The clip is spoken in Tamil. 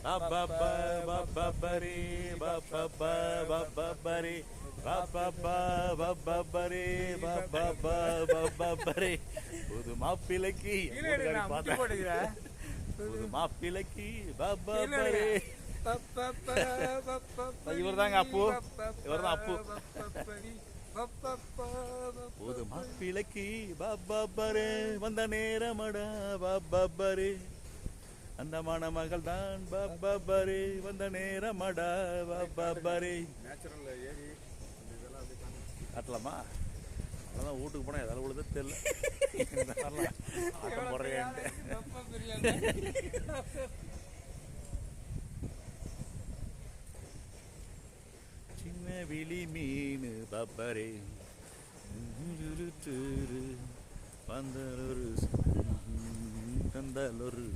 பப்பரி பப்பரி பப்பரி புது மாப்பிளைக்கு புது மாப்பிளைக்கு பப்பரி. இவர் தாங்க அப்பு, இவர் தான் அப்பு. புது மாப்பிளைக்கு பப்பரே வந்த நேரமடா பப்பரே, அந்த மணமகள் தான் பப்பரே வந்த நேரமடா பப்பரே. காட்டலாமா? அதான் வீட்டுக்கு போனால் எதாவது விழுத தெரியல. ஆட்டம் போடுறேன்ட்டு சின்ன விழி மீன் பப்பரே பந்தலொரு தந்தலொரு